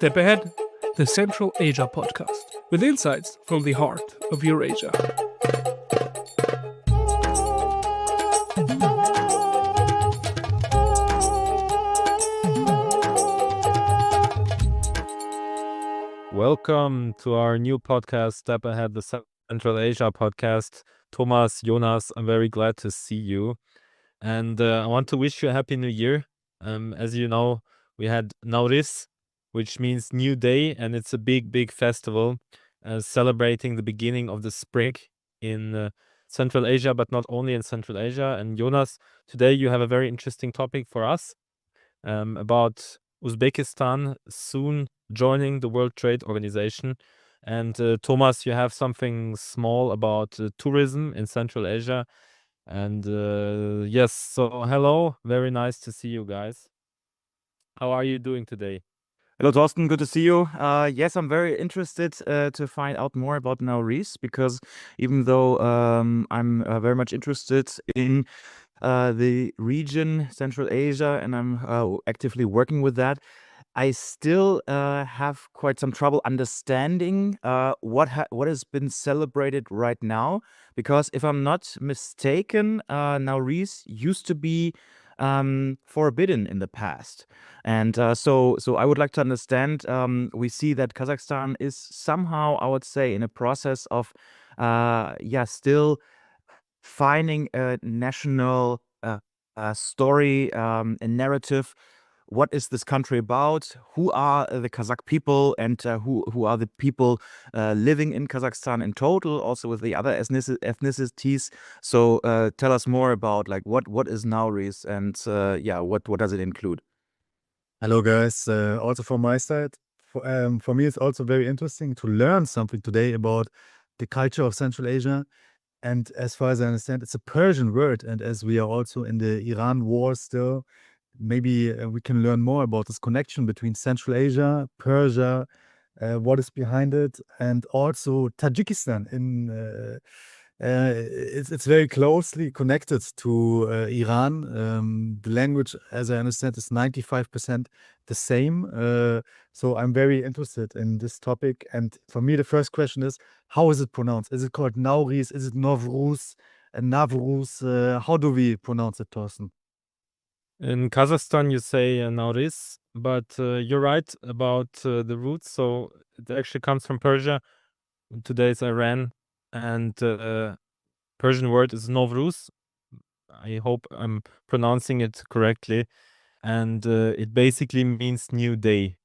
Step Ahead, the Central Asia podcast, with insights from the heart of Eurasia. Welcome to our new podcast, Step Ahead, the Central Asia podcast. Thomas, Jonas, I'm very glad to see you. And I want to wish you a happy new year. As you know, we had Nauryz, which means new day, and it's a big festival celebrating the beginning of the spring in Central Asia, but not only in Central Asia. And Jonas, today you have a very interesting topic for us about Uzbekistan soon joining the World Trade Organization. And Thomas, you have something small about tourism in Central Asia. And yes, so hello, very nice to see you guys. How are you doing today? Hello, Thorsten. Good to see you. Yes, I'm very interested to find out more about Nauryz, because even though I'm very much interested in the region, Central Asia, and I'm actively working with that, I still have quite some trouble understanding what has been celebrated right now. Because if I'm not mistaken, Nauryz used to be forbidden in the past. And so I would like to understand, we see that Kazakhstan is somehow, I would say, in a process of, still finding a national story, a narrative. What is this country about? Who are the Kazakh people, and who are the people living in Kazakhstan in total, also with the other ethnicities? So tell us more about what is Nauryz, and what does it include? Hello, guys. Also from my side, for me, it's also very interesting to learn something today about the culture of Central Asia. And as far as I understand, it's a Persian word. And as we are also in the Iran war still, maybe we can learn more about this connection between Central Asia, Persia, what is behind it, and also Tajikistan. It's very closely connected to Iran. The language, as I understand, is 95% the same. So I'm very interested in this topic. And for me, the first question is, how is it pronounced? Is it called Nauryz? Is it Nowruz? Nowruz? How do we pronounce it, Thorsten? In Kazakhstan, you say Nauryz, but you're right about the roots. So it actually comes from Persia. Today's Iran, and Persian word is Nowruz. I hope I'm pronouncing it correctly. And it basically means new day.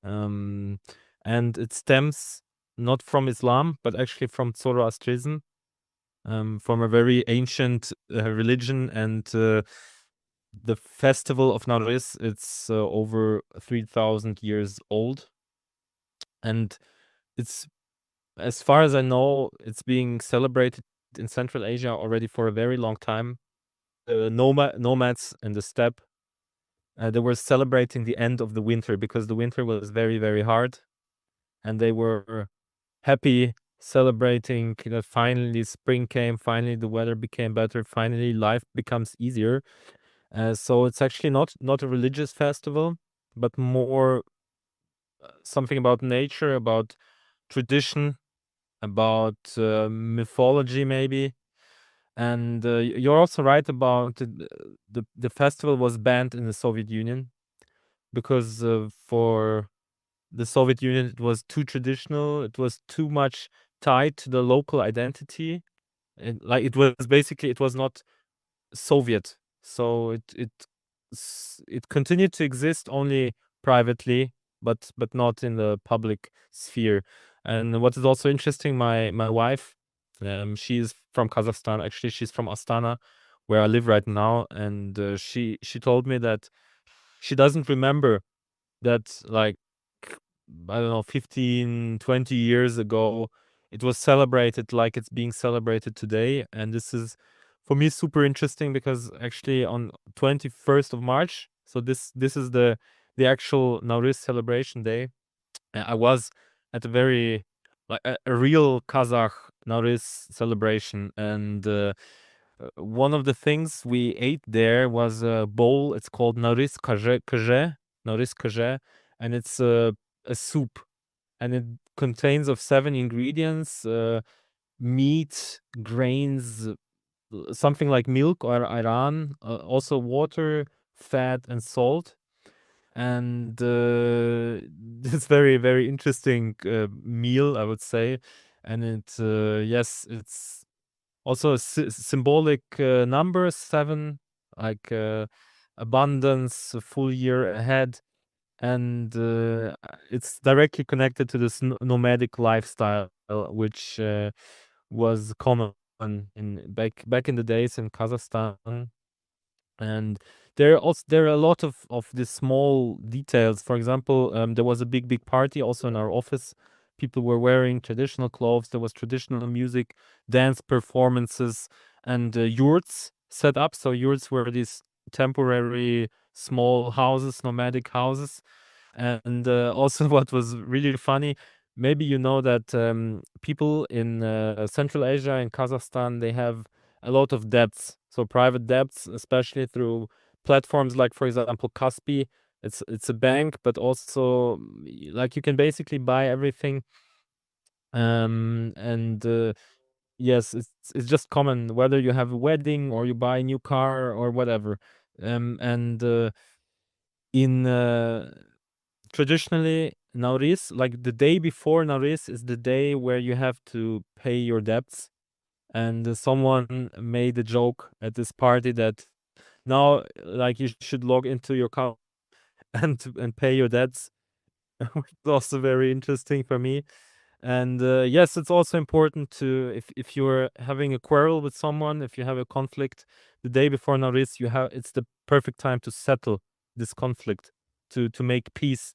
And it stems not from Islam, but actually from Zoroastrianism, from a very ancient religion. And the festival of Nauryz, it's over 3,000 years old. And it's, as far as I know, it's being celebrated in Central Asia already for a very long time. The nomads in the steppe, they were celebrating the end of the winter, because the winter was very hard. And they were happy celebrating that finally spring came, finally the weather became better, finally life becomes easier. So it's actually not a religious festival, but more something about nature, about tradition, about mythology maybe. And you're also right about the festival was banned in the Soviet Union, because for the Soviet Union it was too traditional, it was too much tied to the local identity. It was not Soviet. So it continued to exist only privately, but not in the public sphere. And what is also interesting, my wife, she's from Kazakhstan. Actually, she's from Astana, where I live right now, and she told me that she doesn't remember that, like, I don't know, 15, 20 years ago, it was celebrated like it's being celebrated today. And this is, for me, super interesting, because actually on 21st of March, so this is the actual Nauryz celebration day, I was at a very, like, a real Kazakh Nauryz celebration. And one of the things we ate there was a bowl. It's called Nauryz kozhe, Nauryz kozhe, and it's a soup, and it contains of 7 ingredients: meat, grains, something like milk or ayran, also water, fat, and salt. And this very, very interesting meal, I would say. And yes, it's also a symbolic number 7, like abundance, a full year ahead. And it's directly connected to this nomadic lifestyle, which was common in back in the days in Kazakhstan. And there are a lot of these small details. For example, there was a big party also in our office. People were wearing traditional clothes. There was traditional music, dance performances, and yurts set up. So yurts were these temporary small houses, nomadic houses. And also what was really funny, maybe you know that people in Central Asia and Kazakhstan, they have a lot of debts. So private debts, especially through platforms like, for example, Kaspi. It's a bank, but also like you can basically buy everything. And yes, it's just common whether you have a wedding or you buy a new car or whatever. And in traditionally, Nauryz, like the day before Nauryz, is the day where you have to pay your debts. And someone made a joke at this party that now, like, you should log into your account and pay your debts. Which is also very interesting for me. And yes, it's also important to, if you're having a quarrel with someone, if you have a conflict, the day before Nauryz, it's the perfect time to settle this conflict, to make peace.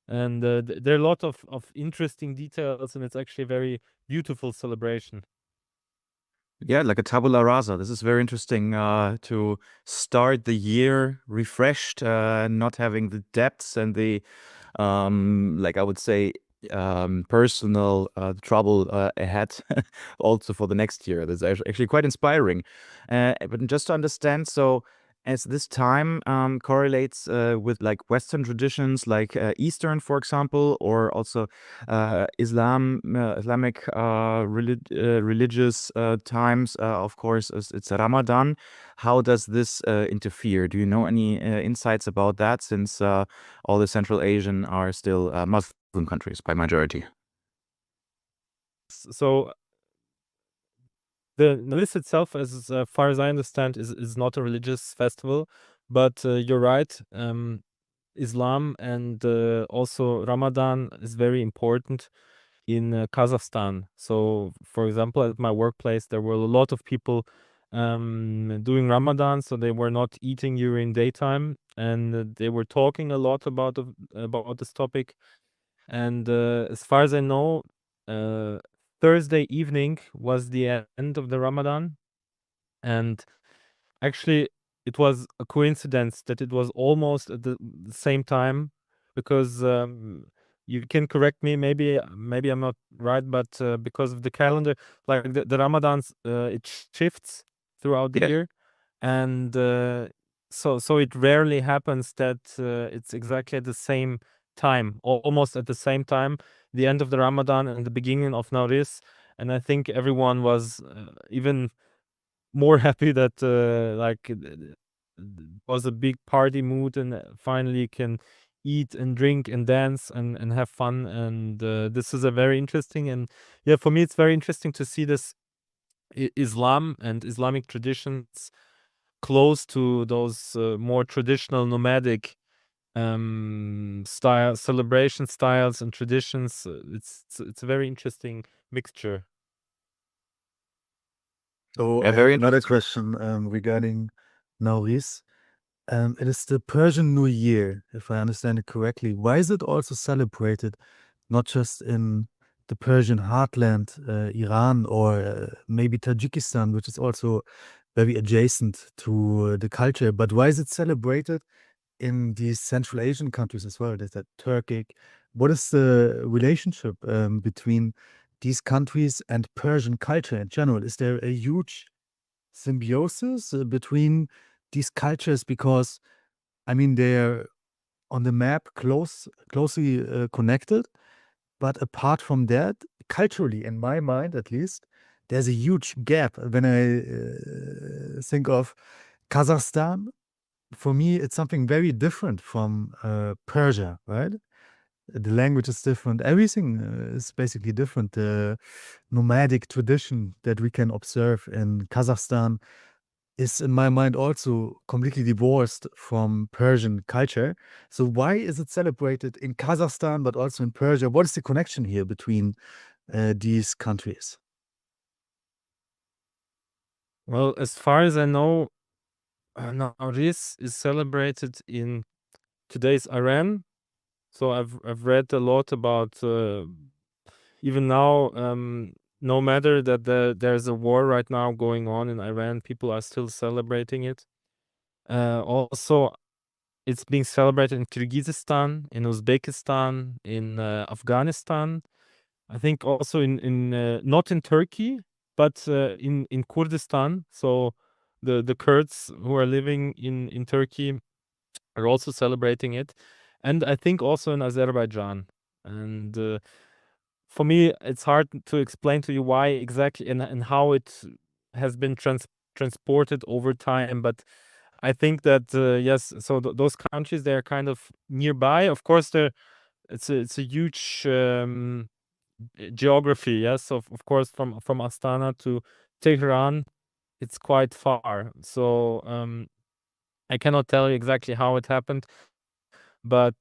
And there are a lot of interesting details, and it's actually a very beautiful celebration. Yeah, like a tabula rasa. This is very interesting to start the year refreshed, not having the debts and the, like I would say, personal trouble ahead also for the next year. That's actually quite inspiring. But just to understand, so as this time correlates with like Western traditions, like Eastern, for example, or also Islamic religious times, of course, it's Ramadan. How does this interfere? Do you know any insights about that, since all the Central Asian are still Muslim countries by majority? So the Nauryz itself, as far as I understand, is not a religious festival, but you're right. Islam and also Ramadan is very important in Kazakhstan. So, for example, at my workplace, there were a lot of people doing Ramadan, so they were not eating during daytime, and they were talking a lot about this topic. And as far as I know, Thursday evening was the end of the Ramadan, and actually, it was a coincidence that it was almost at the same time, because you can correct me, maybe I'm not right, but because of the calendar, like the Ramadans, it shifts throughout the Yeah. year, and so it rarely happens that it's exactly at the same time, or almost at the same time, the end of the Ramadan and the beginning of Nauryz. And I think everyone was even more happy that like was a big party mood, and finally can eat and drink and dance and have fun. And this is a very interesting, and yeah, for me it's very interesting to see this Islam and Islamic traditions close to those more traditional nomadic celebration styles and traditions. It's a very interesting mixture. So Yeah, I very have another question regarding Nauryz. It is the Persian New Year, if I understand it correctly. Why is it also celebrated not just in the Persian heartland, Iran, or maybe Tajikistan, which is also very adjacent to the culture, but why is it celebrated in these Central Asian countries as well? There's that Turkic. What is the relationship between these countries and Persian culture in general? Is there a huge symbiosis between these cultures? Because I mean, they're on the map closely connected. But apart from that, culturally, in my mind at least, there's a huge gap. When I think of Kazakhstan, for me, it's something very different from Persia, right? The language is different. Everything is basically different. The nomadic tradition that we can observe in Kazakhstan is, in my mind, also completely divorced from Persian culture. So why is it celebrated in Kazakhstan, but also in Persia? What is the connection here between these countries? Well, as far as I know, Nauryz is celebrated in today's Iran. So I've read a lot about even now. No matter that there's a war right now going on in Iran, people are still celebrating it. Also, it's being celebrated in Kyrgyzstan, in Uzbekistan, in Afghanistan. I think also in not in Turkey, but in Kurdistan. So the Kurds who are living in Turkey are also celebrating it, and I think also in Azerbaijan. And for me, it's hard to explain to you why exactly and how it has been transported over time, but I think that yes, so those countries, they're kind of nearby. Of course, it's a huge geography. Yes, of course, from Astana to Tehran, it's quite far. So I cannot tell you exactly how it happened, but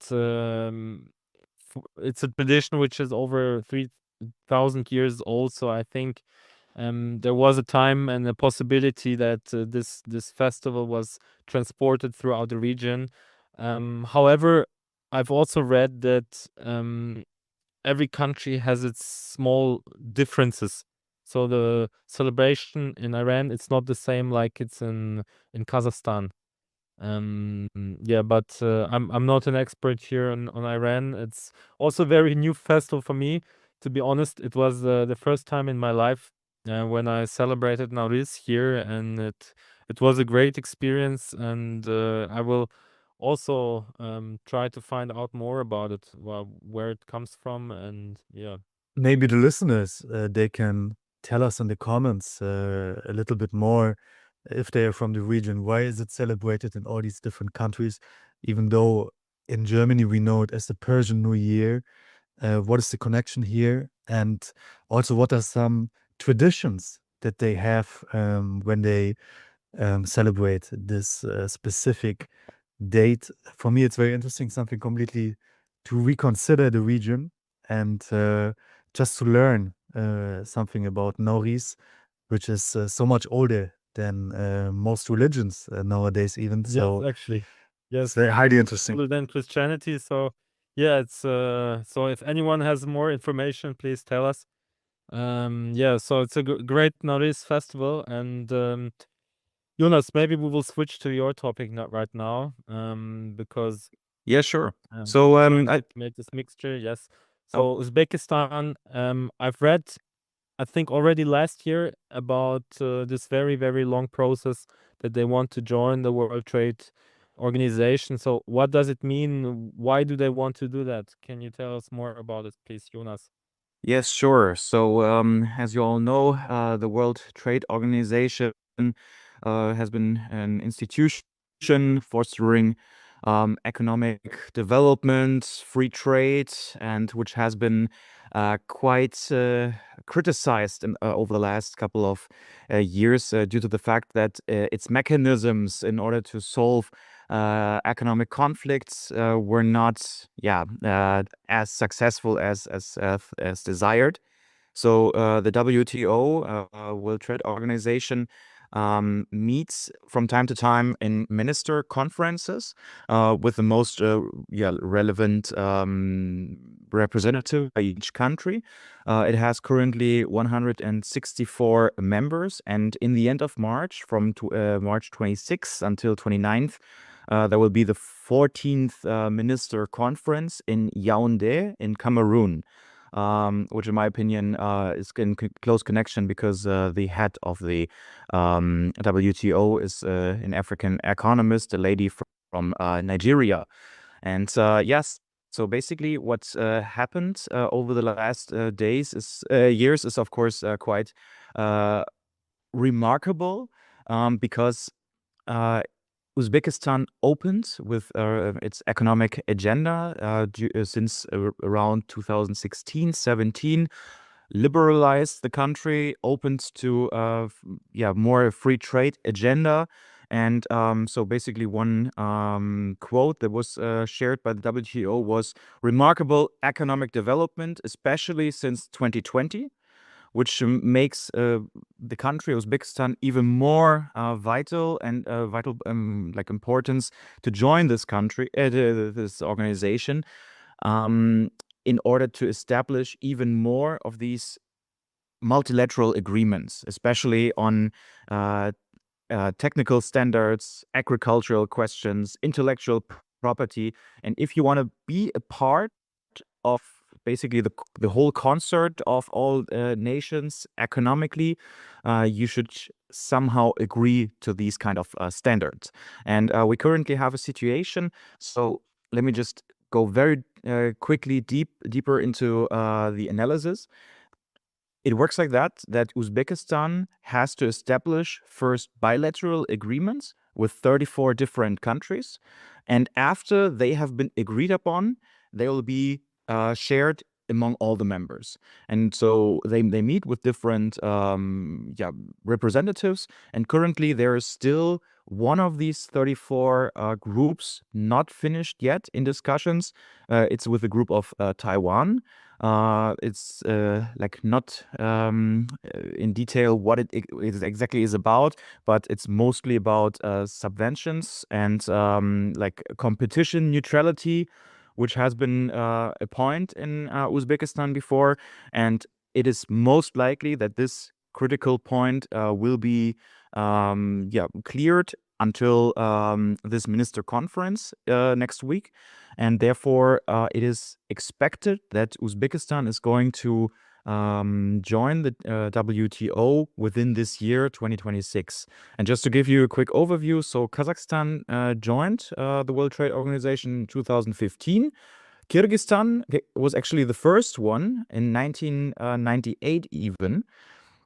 it's a tradition which is over 3,000 years old. So I think there was a time and a possibility that this festival was transported throughout the region. However, I've also read that every country has its small differences. So the celebration in Iran, it's not the same like it's in Kazakhstan. Yeah, but I'm not an expert here on Iran. It's also a very new festival for me. To be honest, it was the first time in my life when I celebrated Nauryz here, and it was a great experience. And I will also try to find out more about it, where it comes from, and yeah. Maybe the listeners, they can tell us in the comments a little bit more if they are from the region. Why is it celebrated in all these different countries? Even though in Germany we know it as the Persian New Year. What is the connection here? And also, what are some traditions that they have when they celebrate this specific date? For me, it's very interesting, something completely to reconsider the region and just to learn something about Nauryz, which is so much older than most religions nowadays, even. So Yes, actually, it's yes, very highly interesting. older than Christianity. So yeah, it's so if anyone has more information, please tell us. Yeah, so it's a great Nauryz festival, and Jonas, maybe we will switch to your topic not right now, because Yeah, sure. I'm So trying I to make this mixture. Yes, so Uzbekistan. I've read, I think already last year, about this very, very long process that they want to join the World Trade Organization. So what does it mean? Why do they want to do that? Can you tell us more about it, please, Jonas? Yes, sure. So, as you all know, the World Trade Organization has been an institution fostering economic development, free trade, and which has been quite criticized over the last couple of years due to the fact that its mechanisms in order to solve economic conflicts were not, as successful as desired. So the WTO, World Trade Organization, meets from time to time in minister conferences with the most relevant representative by each country. It has currently 164 members, and in the end of March, from March 26th until 29th, there will be the 14th minister conference in Yaoundé in Cameroon. Which in my opinion is in close connection because the head of the WTO is an African economist, a lady from Nigeria. And yes, so basically what happened over the last years is of course quite remarkable, because Uzbekistan opened with its economic agenda since around 2016-17, liberalized the country, opened to more free trade agenda. And so basically one quote that was shared by the WTO was remarkable economic development, especially since 2020, which makes the country Uzbekistan even more vital and like importance to join this country, this organization, in order to establish even more of these multilateral agreements, especially on technical standards, agricultural questions, intellectual property. And if you want to be a part of basically the whole concert of all nations economically, you should somehow agree to these kind of standards. And we currently have a situation. So let me just go very quickly deeper into the analysis. It works like that Uzbekistan has to establish first bilateral agreements with 34 different countries. And after they have been agreed upon, they will be shared among all the members. And so they meet with different representatives. And currently there is still one of these 34 groups not finished yet in discussions. It's with the group of Taiwan. It's like not in detail what it exactly is about, but it's mostly about subventions and like competition neutrality, which has been a point in Uzbekistan before. And it is most likely that this critical point will be cleared until this minister conference next week. And therefore, it is expected that Uzbekistan is going to join the WTO within this year, 2026. And just to give you a quick overview, so Kazakhstan joined the World Trade Organization in 2015. Kyrgyzstan was actually the first one in 1998 even.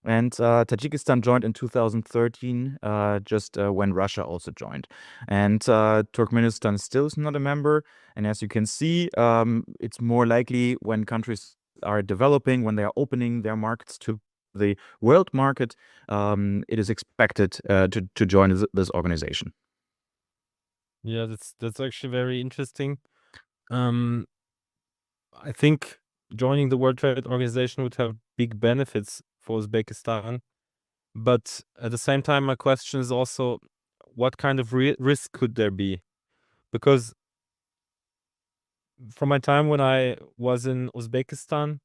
And Tajikistan joined in 2013, just when Russia also joined. And Turkmenistan still is not a member. And as you can see, it's more likely when countries are developing, when they are opening their markets to the world market, it is expected to join this organization. Yeah, that's actually very interesting. I think joining the World Trade Organization would have big benefits for Uzbekistan. But at the same time, my question is also, what kind of risk could there be? Because from my time when I was in Uzbekistan,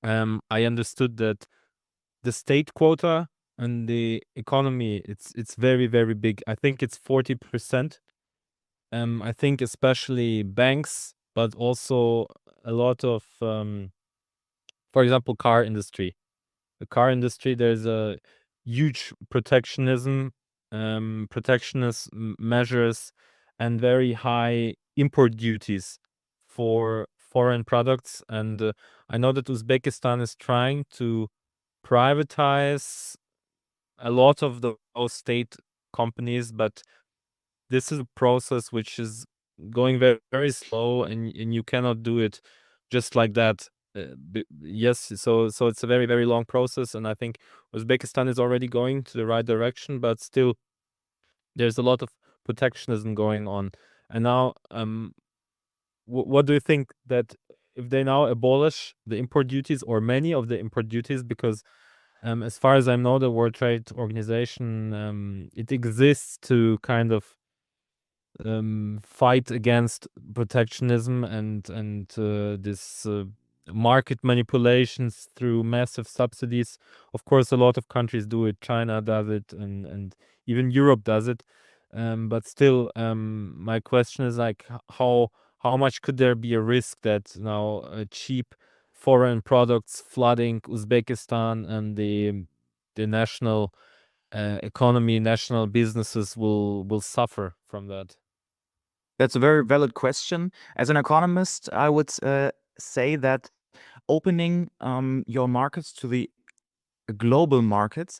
I understood that the state quota and the economy, it's very, very big. I think it's 40%. I think especially banks, but also a lot of, for example, car industry. The car industry, there's a huge protectionist measures and very high import duties for foreign products. And I know that Uzbekistan is trying to privatize a lot of those state companies, but this is a process which is going very, very slow, and you cannot do it just like that. Yes, so it's a very, very long process, and I think Uzbekistan is already going to the right direction, but still there's a lot of protectionism going on. And now, what do you think that if they now abolish the import duties or many of the import duties, because as far as I know, the World Trade Organization, it exists to kind of fight against protectionism and this market manipulations through massive subsidies. Of course, a lot of countries do it. China does it, and even Europe does it. But still, my question is like, how much could there be a risk that now cheap foreign products flooding Uzbekistan and the national economy, national businesses will suffer from that? That's a very valid question. As an economist, I would say that opening your markets to the global markets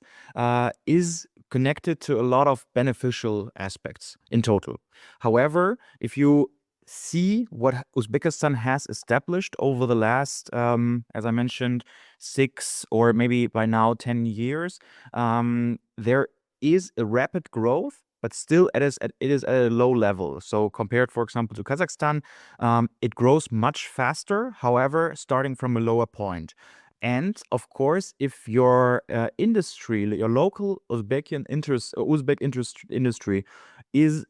is connected to a lot of beneficial aspects in total. However, if you see what Uzbekistan has established over the last, as I mentioned, 6 or maybe by now 10 years, there is a rapid growth, but still it is at a low level. So compared, for example, to Kazakhstan, it grows much faster, however, starting from a lower point. And of course, if your industry, your local Uzbek industry is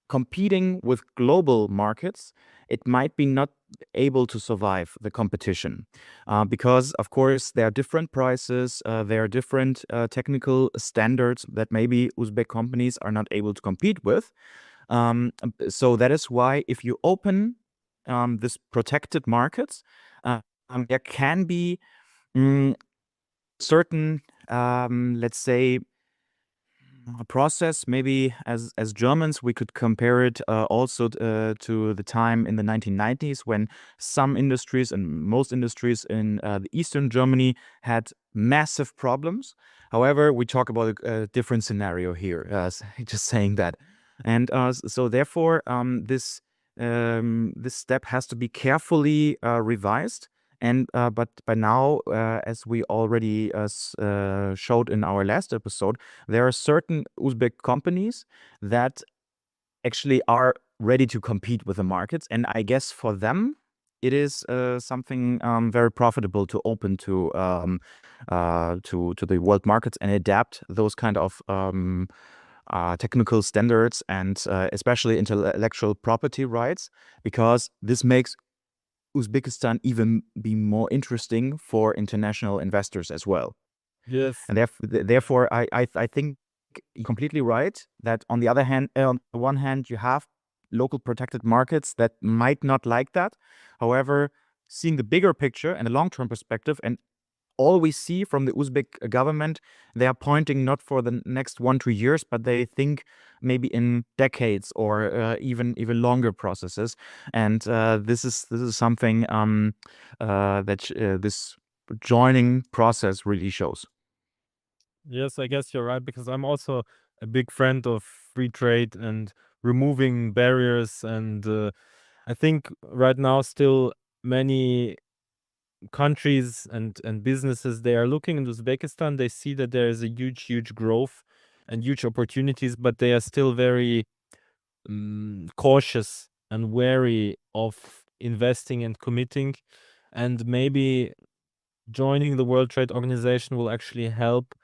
competing with global markets, it might be not able to survive the competition because, of course, there are different prices, there are different technical standards that maybe Uzbek companies are not able to compete with. So that is why if you open this protected markets, there can be certain, let's say, a process. Maybe as Germans, we could compare it also to the time in the 1990s when some industries and most industries in the Eastern Germany had massive problems. However, we talk about a different scenario here, just saying that. And so therefore, this step has to be carefully revised. And but by now, as we already showed in our last episode, there are certain Uzbek companies that actually are ready to compete with the markets, and I guess for them it is something very profitable to open to the world markets and adapt those kind of technical standards and especially intellectual property rights, because this makes Uzbekistan even be more interesting for international investors as well. Yes. And therefore, I think you're completely right that on the other hand, on the one hand, you have local protected markets that might not like that. However, seeing the bigger picture and the long-term perspective, and all we see from the Uzbek government, they are pointing not for the next 1-2 years, but they think maybe in decades or even longer processes. And this is something that this joining process really shows. Yes, I guess you're right, because I'm also a big friend of free trade and removing barriers. And I think right now still many countries and businesses, they are looking into Uzbekistan. They see that there is a huge growth and huge opportunities, but they are still very cautious and wary of investing and committing. And maybe joining the World Trade Organization will actually help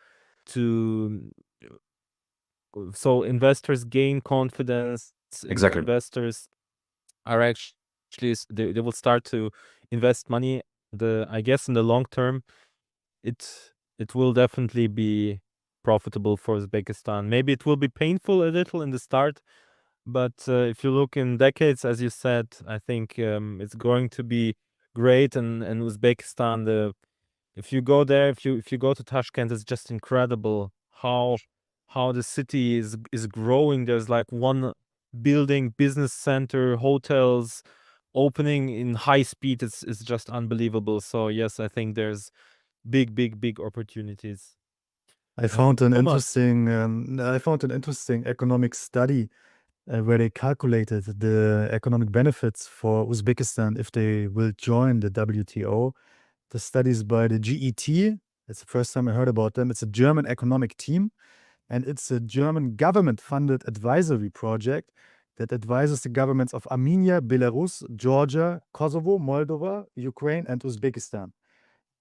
to so investors gain confidence. Exactly. Investors are actually they will start to invest money. I guess in the long term, it will definitely be profitable for Uzbekistan. Maybe it will be painful a little in the start, but if you look in decades, as you said, I think it's going to be great. And Uzbekistan, if you go there, if you go to Tashkent, it's just incredible how the city is growing. There's like one building, business center, hotels opening in high speed. It's just unbelievable. So yes, I think there's big opportunities. I found an Thomas. interesting economic study where they calculated the economic benefits for Uzbekistan if they will join the WTO. The study is by the GET. It's the first time I heard about them. It's a German economic team, and it's a German government-funded advisory project that advises the governments of Armenia, Belarus, Georgia, Kosovo, Moldova, Ukraine, and Uzbekistan.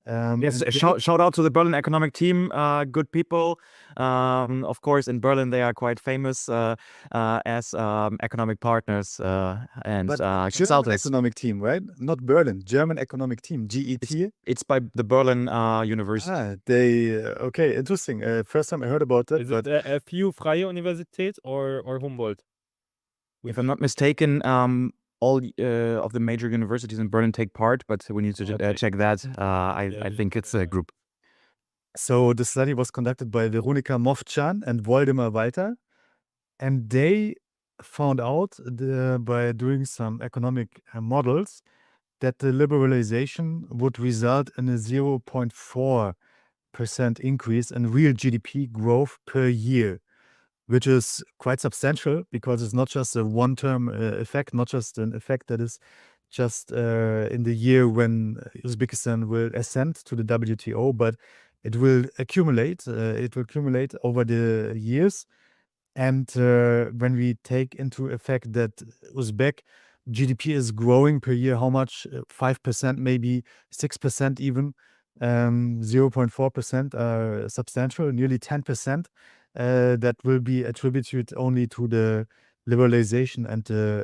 Yes, and they- shout out to the Berlin economic team. Good people. Of course, in Berlin they are quite famous as economic partners and but German consultants. economic team, right? Not Berlin. German economic team, GET. It's by the Berlin University. Okay, interesting. First time I heard about that. Is But it a few Freie Universität or Humboldt? If I'm not mistaken, all of the major universities in Berlin take part, but we need to Okay. check that. I Yeah, think it's a group. so the study was conducted by Veronika Movcan and Waldemar Walter, and they found out by doing some economic models that the liberalization would result in a 0.4% increase in real GDP growth per year, which is quite substantial because it's not just a one-term effect, not just an effect that is just in the year when Uzbekistan will ascend to the WTO, but it will accumulate. It will accumulate over the years. And when we take into effect that Uzbek GDP is growing per year, how much? 5%, maybe 6% even. 0.4% are substantial, nearly 10%. That will be attributed only to the liberalization and the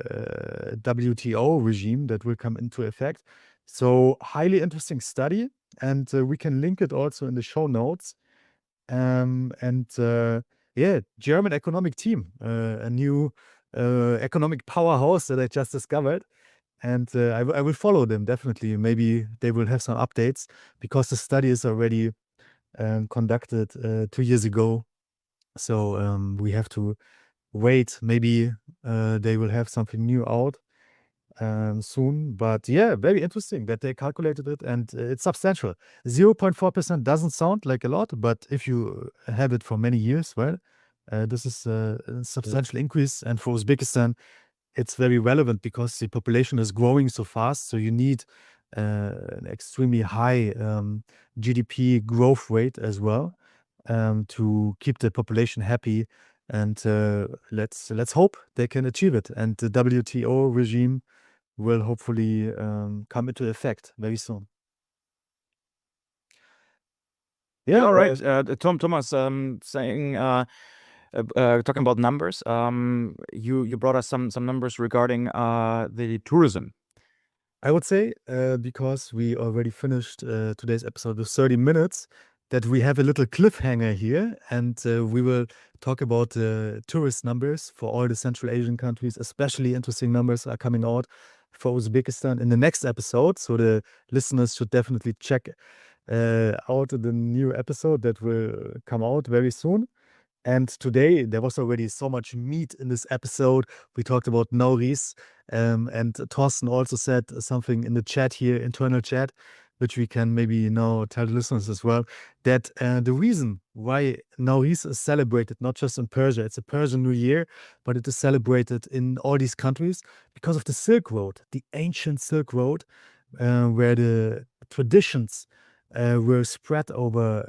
WTO regime that will come into effect. So highly interesting study, and we can link it also in the show notes. Yeah, German economic team, a new economic powerhouse that I just discovered. And I will follow them, definitely. Maybe they will have some updates because the study is already conducted 2 years ago. So we have to wait. Maybe they will have something new out soon. But yeah, very interesting that they calculated it, and it's substantial. 0.4% doesn't sound like a lot, but if you have it for many years, well, this is a substantial increase. And for Uzbekistan, it's very relevant because the population is growing so fast. So you need an extremely high GDP growth rate as well to keep the population happy. And let's hope they can achieve it. And the WTO regime will hopefully come into effect very soon. Yeah, All right. Thomas, saying talking about numbers. You brought us some numbers regarding the tourism. I would say because we already finished today's episode with 30 minutes, that we have a little cliffhanger here, and we will talk about tourist numbers for all the Central Asian countries. Especially interesting numbers are coming out for Uzbekistan in the next episode, so the listeners should definitely check out the new episode that will come out very soon. And today there was already so much meat in this episode. We talked about Nauryz, and Thorsten also said something in the chat here, internal chat, which we can maybe now tell the listeners as well, that the reason why Nauryz is celebrated not just in Persia, it's a Persian New Year, but it is celebrated in all these countries because of the Silk Road, the ancient Silk Road, where the traditions were spread over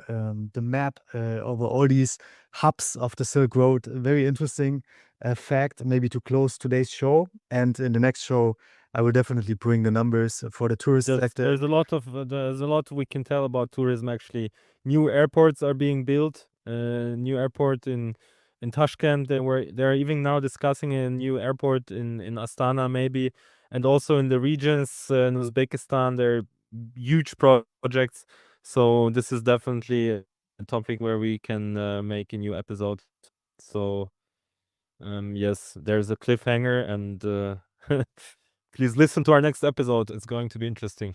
the map, over all these hubs of the Silk Road. A very interesting fact, maybe to close today's show. And in the next show, I will definitely bring the numbers for the tourist sector. There's a lot we can tell about tourism. Actually, new airports are being built. New airport in Tashkent. They're even now discussing a new airport in Astana maybe, and also in the regions in Uzbekistan there are huge projects. So this is definitely a topic where we can make a new episode. So yes, there's a cliffhanger, and please listen to our next episode. It's going to be interesting.